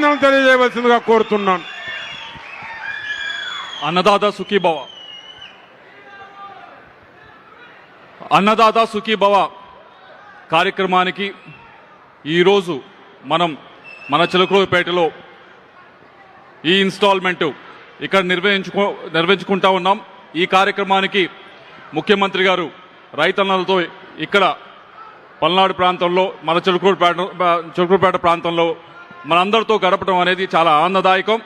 అభినందనలు తెలియజేయవలసిందిగా కోరుతున్నాను. అన్నదాత సుఖీభవ. అన్నదాత సుఖీభవ కార్యక్రమానికి ఈరోజు మనం మన చిలకలూరిపేటలో ఈ ఇన్స్టాల్మెంటు ఇక్కడ నిర్వహించుకుంటా ఉన్నాం. ఈ కార్యక్రమానికి ముఖ్యమంత్రి గారు రైతన్నలతో ఇక్కడ పల్నాడు ప్రాంతంలో మన చిలకలూరిపేట ప్రాంతంలో మనందరితో గడపడం అనేది చాలా ఆనందదాయకం.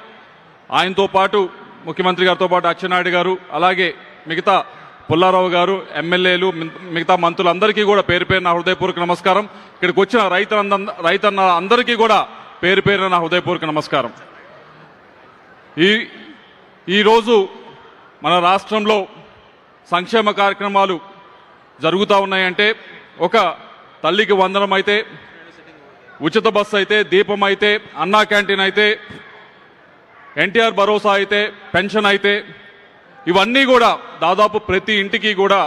ఆయనతో పాటు ముఖ్యమంత్రి గారితో పాటు అచ్చెన్నాయుడు గారు, అలాగే మిగతా పుల్లారావు గారు, ఎమ్మెల్యేలు, మిగతా మంత్రులందరికీ కూడా పేరు పేరు నా హృదయపూర్వక నమస్కారం. ఇక్కడికి వచ్చిన రైతన్న అందరికీ కూడా పేరు పేరు నా హృదయపూర్వక నమస్కారం. ఈరోజు మన రాష్ట్రంలో సంక్షేమ కార్యక్రమాలు జరుగుతూ ఉన్నాయంటే, ఒక తల్లికి వందనం అయితే, ఉచిత బస్సు అయితే, దీపం అయితే, అన్నా క్యాంటీన్ అయితే, ఎన్టీఆర్ భరోసా అయితే, పెన్షన్ అయితే, ఇవన్నీ కూడా దాదాపు ప్రతి ఇంటికి కూడా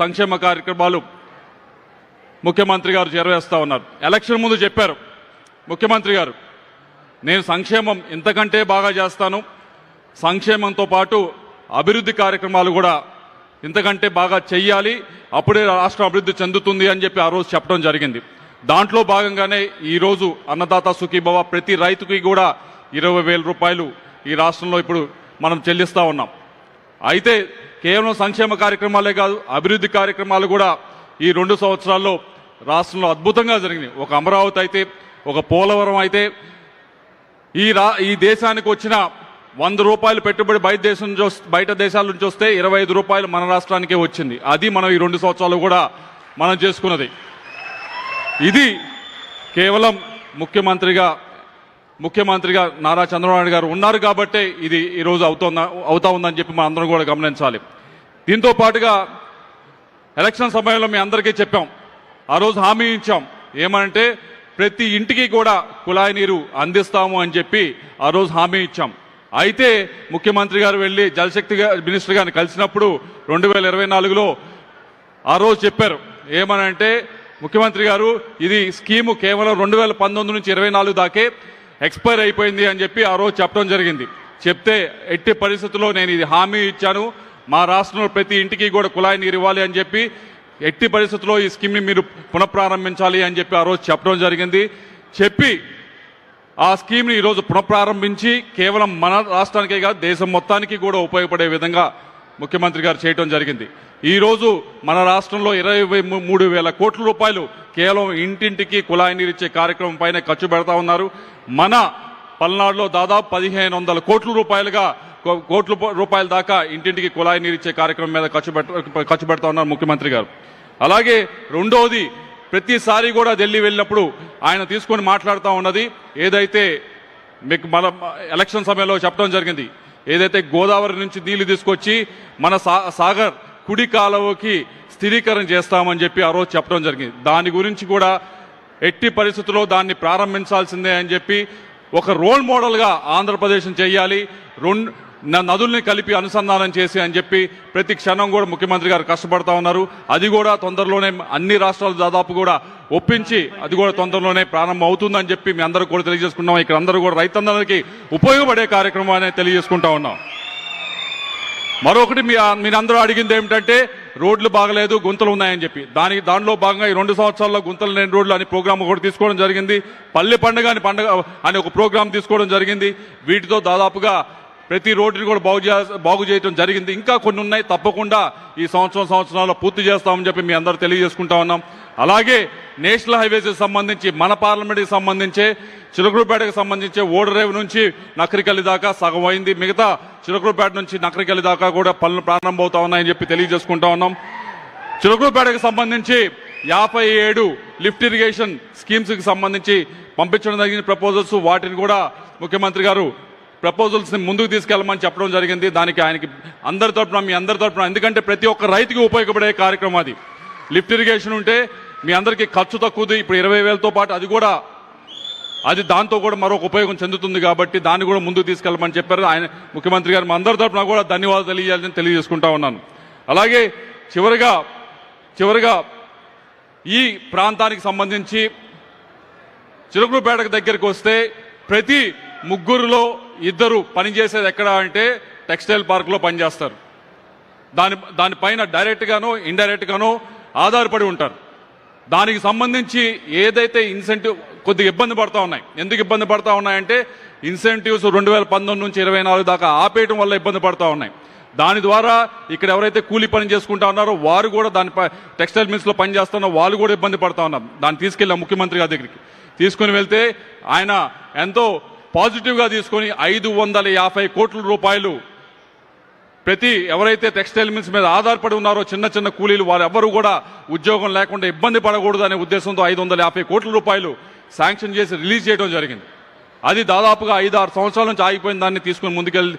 సంక్షేమ కార్యక్రమాలు ముఖ్యమంత్రి గారు చేరవేస్తూ ఉన్నారు. ఎలక్షన్ ముందు చెప్పారు ముఖ్యమంత్రి గారు, నేను సంక్షేమం ఇంతకంటే బాగా చేస్తాను, సంక్షేమంతో పాటు అభివృద్ధి కార్యక్రమాలు కూడా ఇంతకంటే బాగా చెయ్యాలి, అప్పుడే రాష్ట్రం అభివృద్ధి చెందుతుంది అని చెప్పి ఆ రోజు చెప్పడం జరిగింది. దాంట్లో భాగంగానే ఈరోజు అన్నదాత సుఖీభవ ప్రతి రైతుకి కూడా 20,000 రూపాయలు ఈ రాష్ట్రంలో ఇప్పుడు మనం చెల్లిస్తూ ఉన్నాం. అయితే కేవలం సంక్షేమ కార్యక్రమాలే కాదు, అభివృద్ధి కార్యక్రమాలు కూడా ఈ 2 సంవత్సరాల్లో రాష్ట్రంలో అద్భుతంగా జరిగినాయి. ఒక అమరావతి అయితే, ఒక పోలవరం అయితే, ఈ దేశానికి వచ్చిన 100 రూపాయలు పెట్టుబడి బయట దేశాల నుంచి వస్తే 25 రూపాయలు మన రాష్ట్రానికే వచ్చింది. అది మనం ఈ 2 సంవత్సరాలు కూడా మనం చేసుకున్నది. ఇది కేవలం ముఖ్యమంత్రిగా నారా చంద్రబాబు నాయుడు గారు ఉన్నారు కాబట్టే ఇది ఈరోజు అవుతా ఉందని చెప్పి మనం అందరం కూడా గమనించాలి. దీంతో పాటుగా ఎలక్షన్ సమయంలో మీ అందరికీ చెప్పాం, ఆ రోజు హామీ ఇచ్చాం, ఏమంటే ప్రతి ఇంటికి కూడా కుళాయి నీరు అందిస్తాము అని చెప్పి ఆ రోజు హామీ ఇచ్చాం. అయితే ముఖ్యమంత్రి గారు వెళ్ళి జలశక్తి మినిస్టర్ గారిని కలిసినప్పుడు 2024లో ఆ రోజు చెప్పారు, ఏమనంటే ముఖ్యమంత్రి గారు ఇది స్కీము కేవలం 2019 నుంచి 24 దాకే ఎక్స్పైర్ అయిపోయింది అని చెప్పి ఆ రోజు చెప్పడం జరిగింది. చెప్తే ఎట్టి పరిస్థితుల్లో నేను ఇది హామీ ఇచ్చాను, మా రాష్ట్రంలో ప్రతి ఇంటికి కూడా కుళాయి నీరు ఇవ్వాలి అని చెప్పి, ఎట్టి పరిస్థితుల్లో ఈ స్కీమ్ని మీరు పునఃప్రారంభించాలి అని చెప్పి ఆ రోజు చెప్పడం జరిగింది. చెప్పి ఆ స్కీమ్ని ఈరోజు పునఃప్రారంభించి కేవలం మన రాష్ట్రానికే కాదు దేశం మొత్తానికి కూడా ఉపయోగపడే విధంగా ముఖ్యమంత్రి గారు చేయడం జరిగింది. ఈరోజు మన రాష్ట్రంలో 23,000 కోట్ల రూపాయలు కేవలం ఇంటింటికి కుళాయి నీరు ఇచ్చే కార్యక్రమం పైన ఖర్చు పెడతా ఉన్నారు. మన పల్నాడులో దాదాపు 1,500 కోట్ల రూపాయల దాకా ఇంటింటికి కుళాయి నీరు ఇచ్చే కార్యక్రమం మీద ఖర్చు పెడతా ఉన్నారు ముఖ్యమంత్రి గారు. అలాగే రెండోది, ప్రతిసారి కూడా ఢిల్లీ వెళ్ళినప్పుడు ఆయన తీసుకొని మాట్లాడుతూ ఉన్నది, ఏదైతే మీకు మన ఎలక్షన్ సమయంలో చెప్పడం జరిగింది, ఏదైతే గోదావరి నుంచి నీళ్లు తీసుకొచ్చి మన సాగర్ కుడి కాలువకి స్థిరీకరణ చేస్తామని చెప్పి ఆ రోజు చెప్పడం జరిగింది. దాని గురించి కూడా ఎట్టి పరిస్థితుల్లో దాన్ని ప్రారంభించాల్సిందే అని చెప్పి, ఒక రోల్ మోడల్గా ఆంధ్రప్రదేశ్ చేయాలి, నదుల్ని కలిపి అనుసంధానం చేసి అని చెప్పి ప్రతి క్షణం కూడా ముఖ్యమంత్రి గారు కష్టపడతా ఉన్నారు. అది కూడా తొందరలోనే అన్ని రాష్ట్రాలు దాదాపు కూడా ఒప్పించి అది కూడా తొందరలోనే ప్రారంభం అవుతుందని చెప్పి మీ అందరూ కూడా తెలియజేసుకుంటాం. ఇక్కడ అందరూ కూడా రైతందరికీ ఉపయోగపడే కార్యక్రమం అనేది తెలియజేసుకుంటా ఉన్నాం. మరొకటి మీరందరూ అడిగింది ఏమిటంటే రోడ్లు బాగలేదు, గుంతలు ఉన్నాయని చెప్పి, దానిలో భాగంగా ఈ 2 సంవత్సరాల్లో గుంతలు లేని రోడ్లు అనే ప్రోగ్రామ్ ఒకటి తీసుకోవడం జరిగింది. పల్లె పండుగ అని ఒక ప్రోగ్రాం తీసుకోవడం జరిగింది. వీటితో దాదాపుగా ప్రతి రోడ్డుని కూడా బాగు చేయడం జరిగింది. ఇంకా కొన్ని ఉన్నాయి, తప్పకుండా ఈ సంవత్సరాల్లో పూర్తి చేస్తామని చెప్పి మీ అందరూ తెలియజేసుకుంటా ఉన్నాం. అలాగే నేషనల్ హైవేస్కి సంబంధించి మన పార్లమెంట్కి సంబంధించే చిలకలూరిపేటకు సంబంధించి ఓడరేవు నుంచి నకరికల్లి దాకా సగం అయింది, మిగతా చిలకలూరిపేట నుంచి నకరికల్లి దాకా కూడా పనులు ప్రారంభమవుతా ఉన్నాయని చెప్పి తెలియజేసుకుంటా ఉన్నాం. చిలకలూరిపేటకు సంబంధించి 57 లిఫ్ట్ ఇరిగేషన్ స్కీమ్స్కి సంబంధించి పంపించడం జరిగిన ప్రపోజల్స్, వాటిని కూడా ముఖ్యమంత్రి గారు ప్రపోజల్స్ ని ముందుకు తీసుకెళ్లమని చెప్పడం జరిగింది. దానికి ఆయనకి మీ అందరి తరపున ఎందుకంటే ప్రతి ఒక్క రైతుకి ఉపయోగపడే కార్యక్రమం అది. లిఫ్ట్ ఇరిగేషన్ ఉంటే మీ అందరికీ ఖర్చు తక్కువది, ఇప్పుడు 20,000తో పాటు అది దాంతో కూడా మరొక ఉపయోగం చెందుతుంది కాబట్టి దాన్ని కూడా ముందుకు తీసుకెళ్లమని చెప్పారు ఆయన ముఖ్యమంత్రి గారు. మా అందరి తరపున కూడా ధన్యవాదాలు తెలియజేయాలని తెలియజేసుకుంటా ఉన్నాను. అలాగే చివరిగా ఈ ప్రాంతానికి సంబంధించి చిలకలూరిపేటకు దగ్గరికి వస్తే ప్రతి ముగ్గురులో ఇద్దరు పనిచేసేది ఎక్కడ అంటే టెక్స్టైల్ పార్క్లో పనిచేస్తారు. దానిపైన డైరెక్ట్గానో ఇండైరెక్ట్గానో ఆధారపడి ఉంటారు. దానికి సంబంధించి ఏదైతే ఇన్సెంటివ్ కొద్దిగా ఇబ్బంది పడతా ఉన్నాయి. ఎందుకు ఇబ్బంది పడతా ఉన్నాయంటే ఇన్సెంటివ్స్ 2019 నుంచి 24 దాకా ఆపేయడం వల్ల ఇబ్బంది పడతా ఉన్నాయి. దాని ద్వారా ఇక్కడ ఎవరైతే కూలీ పని చేసుకుంటా ఉన్నారో వారు కూడా దానిపై టెక్స్టైల్ మిల్స్లో పనిచేస్తున్న వాళ్ళు కూడా ఇబ్బంది పడతా ఉన్నారు. దాన్ని తీసుకెళ్ళాం ముఖ్యమంత్రి గారి దగ్గరికి. తీసుకుని వెళ్తే ఆయన ఎంతో పాజిటివ్గా తీసుకొని 550 కోట్ల రూపాయలు ప్రతి ఎవరైతే టెక్స్టైల్ మిల్స్ మీద ఆధారపడి ఉన్నారో చిన్న చిన్న కూలీలు వారెవ్వరూ కూడా ఉద్యోగం లేకుండా ఇబ్బంది పడకూడదు అనే ఉద్దేశంతో 550 కోట్ల రూపాయలు శాంక్షన్ చేసి రిలీజ్ చేయడం జరిగింది. అది దాదాపుగా 5-6 సంవత్సరాల నుంచి ఆగిపోయిన దాన్ని తీసుకుని ముందుకెళ్ళి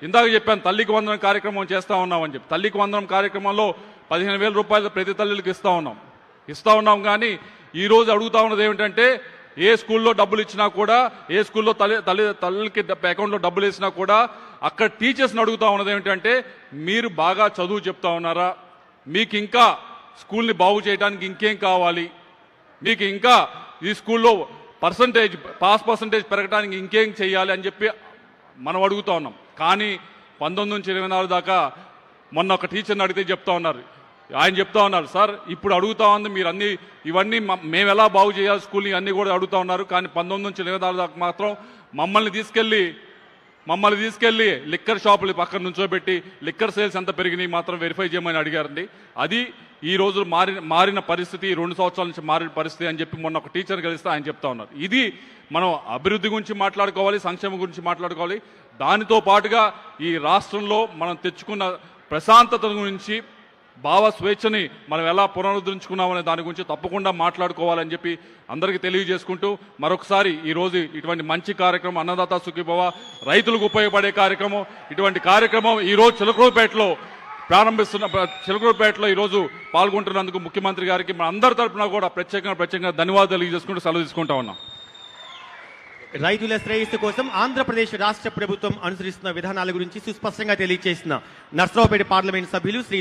ఇందాక చెప్పాను తల్లికి వందనం కార్యక్రమం చేస్తా ఉన్నామని చెప్పి. తల్లికి వందనం కార్యక్రమంలో 15,000 రూపాయలు ప్రతి తల్లికి ఇస్తా ఉన్నాం. కానీ ఈ రోజు అడుగుతా ఉన్నది ఏమిటంటే ఏ స్కూల్లో డబ్బులు ఇచ్చినా కూడా, ఏ స్కూల్లో తల్లికి అకౌంట్లో డబ్బులు వేసినా కూడా అక్కడ టీచర్స్ని అడుగుతా ఉన్నది ఏమిటంటే మీరు బాగా చదువు చెప్తా ఉన్నారా, మీకు ఇంకా స్కూల్ని బాగు చేయడానికి ఇంకేం కావాలి, మీకు ఇంకా ఈ స్కూల్లో పాస్ పర్సంటేజ్ పెరగడానికి ఇంకేం చేయాలి అని చెప్పి మనం అడుగుతా ఉన్నాం. కానీ 19 నుంచి 24 దాకా మొన్న ఒక టీచర్ని అడిగితే ఆయన చెప్తా ఉన్నారు సార్ ఇప్పుడు అడుగుతా ఉంది మీరు ఇవన్నీ మేము ఎలా బాగు చేయాలి స్కూల్ని అన్నీ కూడా అడుగుతా ఉన్నారు. కానీ 19 నుంచి 24 దాకా మాత్రం మమ్మల్ని తీసుకెళ్లి లిక్కర్ షాపులు పక్కన నుంచోబెట్టి లిక్కర్ సేల్స్ ఎంత పెరిగినాయి మాత్రం వెరిఫై చేయమని అడిగారండి. అది ఈ రోజు మారిన పరిస్థితి, 2 సంవత్సరాల నుంచి మారిన పరిస్థితి అని చెప్పి మొన్న ఒక టీచర్ కలిస్తే ఆయన చెప్తా ఉన్నారు. ఇది మనం అభివృద్ధి గురించి మాట్లాడుకోవాలి, సంక్షేమం గురించి మాట్లాడుకోవాలి. దానితో పాటుగా ఈ రాష్ట్రంలో మనం తెచ్చుకున్న ప్రశాంతత గురించి, భావ స్వేచ్ఛని మనం ఎలా పునరుద్ధరించుకున్నామనే దాని గురించి తప్పకుండా మాట్లాడుకోవాలని చెప్పి అందరికీ తెలియజేసుకుంటూ మరొకసారి ఈరోజు ఇటువంటి మంచి కార్యక్రమం అన్నదాత సుఖీభవ రైతులకు ఉపయోగపడే కార్యక్రమం, ఇటువంటి కార్యక్రమం ఈరోజు చిలకలూరుపేటలో ఈరోజు పాల్గొంటున్నందుకు ముఖ్యమంత్రి గారికి మన అందరి తరఫున కూడా ప్రత్యేకంగా ధన్యవాదాలు తెలియజేసుకుంటూ సెలవు తీసుకుంటా ఉన్నాం. రైతుల శ్రేయస్సు కోసం ఆంధ్రప్రదేశ్ రాష్ట్ర ప్రభుత్వం అనుసరిస్తున్న విధానాల గురించి సుస్పష్టంగా తెలియజేసిన నర్సరావుపేట పార్లమెంట్ సభ్యులు శ్రీ